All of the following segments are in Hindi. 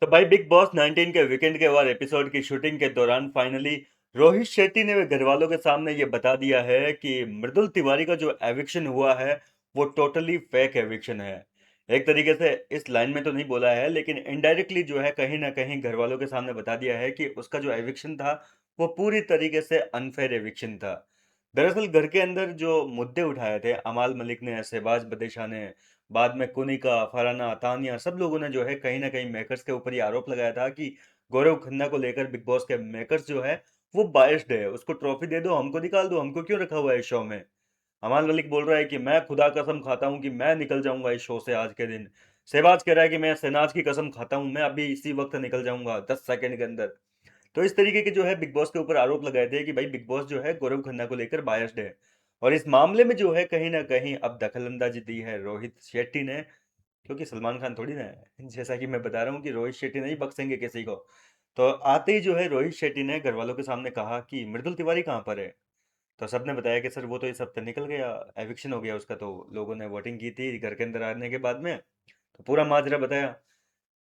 तो भाई बिग बॉस 19 के वीकेंड के बाद एपिसोड की शूटिंग के दौरान फाइनली रोहित शेट्टी ने घर वालों के सामने ये बता दिया है कि मृदुल तिवारी का जो एविक्शन हुआ है वो टोटली फेक एविक्शन है। एक तरीके से इस लाइन में तो नहीं बोला है, लेकिन इनडायरेक्टली जो है कहीं ना कहीं घर वालों के सामने बता दिया है कि उसका जो एविक्शन था वो पूरी तरीके से अनफेयर एविक्शन था। दरअसल घर के अंदर जो मुद्दे उठाए थे अमाल मलिक ने, शहबाज बदेशा ने, बाद में कुनिका, फरहाना, तानिया, सब लोगों ने जो है कहीं ना कहीं मेकर्स के ऊपर ये आरोप लगाया था कि गौरव खन्ना को लेकर बिग बॉस के मेकर्स जो है वो बायस्ड है। उसको ट्रॉफी दे दो, हमको निकाल दो, हमको क्यों रखा हुआ है इस शो में। अमान मलिक बोल रहा है कि मैं खुदा कसम खाता हूँ कि मैं निकल जाऊंगा इस शो से आज के दिन। शहबाज कह रहा है कि मैं शहनाज की कसम खाता हूँ, मैं अभी इसी वक्त निकल जाऊंगा 10 सेकंड के अंदर। तो इस तरीके के जो है बिग बॉस के ऊपर आरोप लगाए थे कि भाई बिग बॉस जो है गौरव खन्ना को लेकर बायस्ड है। और इस मामले में जो है कहीं ना कहीं अब दखलंदाजी दी है रोहित शेट्टी ने, क्योंकि सलमान खान थोड़ी ना है। जैसा कि मैं बता रहा हूँ कि रोहित शेट्टी नहीं बख्शेंगे किसी को। तो आते ही जो है रोहित शेट्टी ने घर वालों के सामने कहा कि मृदुल तिवारी कहाँ पर है। तो सबने बताया कि सर वो तो इस हफ्ते निकल गया, एविक्शन हो गया उसका, तो लोगों ने वोटिंग की थी घर के अंदर आने के बाद में। तो पूरा माजरा बताया।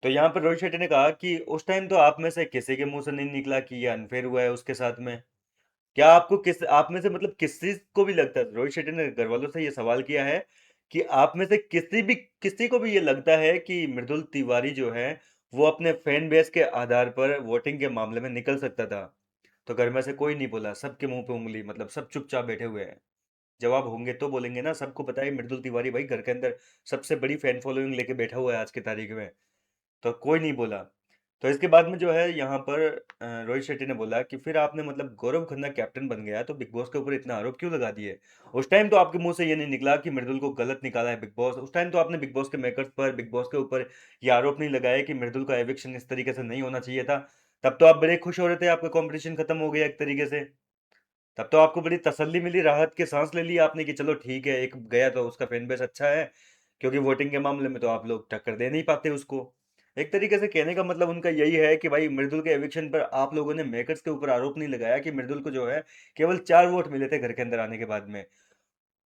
तो यहाँ पर रोहित शेट्टी ने कहा कि उस टाइम तो आप में से किसी के मुंह से नहीं निकला कि ये अनफेयर हुआ है उसके साथ में। क्या आपको किस आप में से मतलब किसी को भी लगता है, रोहित शेट्टी ने घर वालों से ये सवाल किया है कि आप में से किसी को भी ये लगता है कि मृदुल तिवारी जो है वो अपने फैन बेस के आधार पर वोटिंग के मामले में निकल सकता था। तो घर में से कोई नहीं बोला, सबके मुंह पे उंगली, मतलब सब चुपचाप बैठे हुए हैं। जवाब होंगे तो बोलेंगे ना, सबको पता है मृदुल तिवारी भाई घर के अंदर सबसे बड़ी फैन फॉलोइंग लेके बैठा हुआ है आज की तारीख में। तो कोई नहीं बोला। तो इसके बाद में जो है यहाँ पर रोहित शेट्टी ने बोला कि फिर आपने मतलब गौरव खन्ना कैप्टन बन गया तो बिग बॉस के ऊपर इतना आरोप क्यों लगा दिए। उस टाइम तो आपके मुंह से ये नहीं निकला कि मृदुल को गलत निकाला है बिग बॉस। उस टाइम तो आपने बिग बॉस के मेकर्स पर, बिग बॉस के ऊपर ये आरोप नहीं लगाया कि मृदुल का एविक्शन इस तरीके से नहीं होना चाहिए था। तब तो आप बड़े खुश हो रहे थे, आपका कंपटीशन खत्म हो गया एक तरीके से। तब तो आपको बड़ी तसल्ली मिली, राहत की सांस ले ली आपने कि चलो ठीक है, एक गया तो उसका फैन बेस अच्छा है। क्योंकि वोटिंग के मामले में तो आप लोग टक्कर दे नहीं पाते उसको। एक तरीके से कहने का मतलब उनका यही है कि भाई मृदुल के एविक्शन पर आप लोगों ने मेकर्स के ऊपर आरोप नहीं लगाया कि मृदुल को जो है केवल 4 वोट मिले थे घर के अंदर आने के बाद में।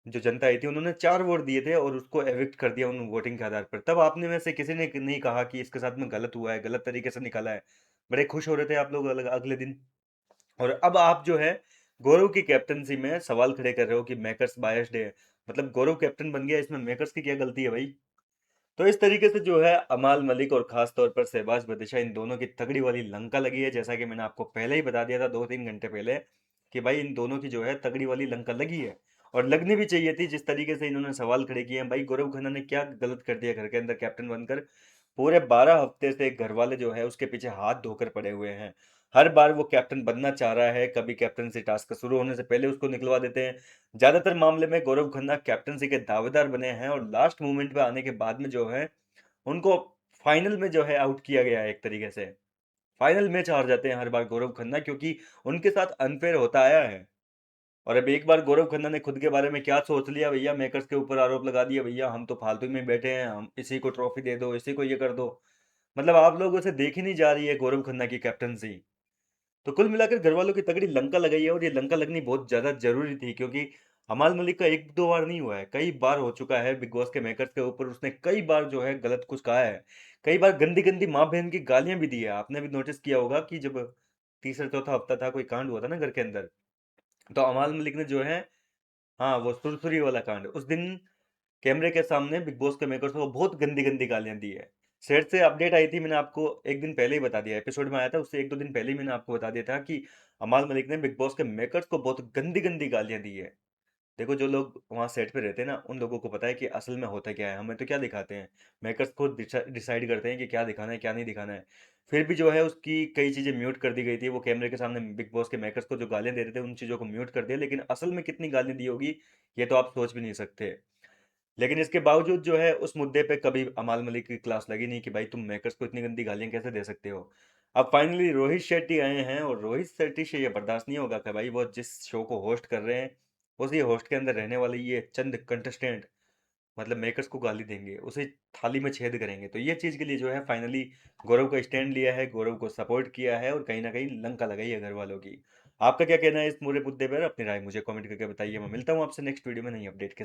जो जनता आई थी उन्होंने 4 वोट दिए थे और उसको एविक्ट कर दिया उन वोटिंग के आधार पर। तब आपने में से किसी ने नहीं कहा कि इसके साथ में गलत हुआ है, गलत तरीके से निकाला है। बड़े खुश हो रहे थे आप लोग अगले दिन। और अब आप जो है गौरव की कैप्टनसी में सवाल खड़े कर रहे हो कि मेकर्स बायस्ड है। मतलब गौरव कैप्टन बन गया, इसमें मेकर्स की क्या गलती है भाई। तो इस तरीके से जो है अमाल मलिक और खास तौर पर शहबाज बदिशा, इन दोनों की तगड़ी वाली लंका लगी है। जैसा कि मैंने आपको पहले ही बता दिया था 2-3 घंटे पहले कि भाई इन दोनों की जो है तगड़ी वाली लंका लगी है। और लगनी भी चाहिए थी जिस तरीके से इन्होंने सवाल खड़े किए हैं। भाई गौरव खन्ना ने क्या गलत कर दिया घर के अंदर कैप्टन बनकर। पूरे 12 हफ्ते से घर वाले जो है उसके पीछे हाथ धोकर पड़े हुए हैं। हर बार वो कैप्टन बनना चाह रहा है, कभी कैप्टनसी टास्क शुरू होने से पहले उसको निकलवा देते हैं। ज्यादातर मामले में गौरव खन्ना कैप्टनसी के दावेदार बने हैं और लास्ट मोमेंट पे आने के बाद में जो है उनको फाइनल में जो है आउट किया गया है एक तरीके से। फाइनल मैच हार जाते हैं हर बार गौरव खन्ना, क्योंकि उनके साथ अनफेयर होता आया है। और अब एक बार गौरव खन्ना ने खुद के बारे में क्या सोच लिया भैया, मेकर्स के ऊपर आरोप लगा दिया, भैया हम तो फालतू में बैठे हैं, हम इसी को ट्रॉफी दे दो, इसी को ये कर दो। मतलब आप लोगों से देखी नहीं जा रही है गौरव खन्ना की कैप्टनसी। तो कुल मिलाकर घर वालों की तगड़ी लंका लगाई है और ये लंका लगनी बहुत ज्यादा जरूरी थी, क्योंकि हमाल मलिक का एक दो बार नहीं हुआ है, कई बार हो चुका है बिग बॉस के मेकर्स के ऊपर। उसने कई बार जो है गलत कुछ कहा है, कई बार गंदी गंदी माँ बहन की गालियां भी दी है। आपने भी नोटिस किया होगा कि जब तीसरा चौथा हफ्ता था, कोई कांड हुआ था ना घर के अंदर, तो अमाल मलिक ने जो है, हाँ वो सुरसुरी वाला कांड, उस दिन कैमरे के सामने बिग बॉस के मेकर्स को बहुत गंदी गंदी गालियां दी है। सेट से अपडेट आई थी, मैंने आपको एक दिन पहले ही बता दिया, एपिसोड में आया था उससे 1-2 दिन पहले ही मैंने आपको बता दिया था कि अमाल मलिक ने बिग बॉस के मेकर्स को बहुत गंदी गंदी गालियां दी है। देखो जो लोग वहाँ सेट पे रहते हैं ना, उन लोगों को पता है कि असल में होता क्या है। हमें तो क्या दिखाते हैं, मेकर्स खुद डिसाइड करते हैं कि क्या दिखाना है क्या नहीं दिखाना है। फिर भी जो है उसकी कई चीज़ें म्यूट कर दी गई थी। वो कैमरे के सामने बिग बॉस के मेकर्स को जो गालियां दे रहे थे उन चीज़ों को म्यूट कर दिया, लेकिन असल में कितनी गालियां दी होगी ये तो आप सोच भी नहीं सकते। लेकिन इसके बावजूद जो है उस मुद्दे पे कभी अमाल मलिक की क्लास लगी नहीं कि भाई तुम मेकर्स को इतनी गंदी गालियां कैसे दे सकते हो। अब फाइनली रोहित शेट्टी आए हैं और रोहित शेट्टी से ये बर्दाश्त नहीं होगा कि भाई वो जिस शो को होस्ट कर रहे हैं उसी होस्ट के अंदर रहने वाले ये चंद कंटेस्टेंट मतलब मेकर्स को गाली देंगे, उसे थाली में छेद करेंगे। तो ये चीज़ के लिए जो है फाइनली गौरव का स्टैंड लिया है, गौरव को सपोर्ट किया है और कहीं ना कहीं लंका लगाई है घर वालों की। आपका क्या कहना है इस पूरे मुद्दे पर? अपनी राय मुझे कमेंट करके बताइए। मैं मिलता हूँ आपसे नेक्स्ट वीडियो में नई अपडेट के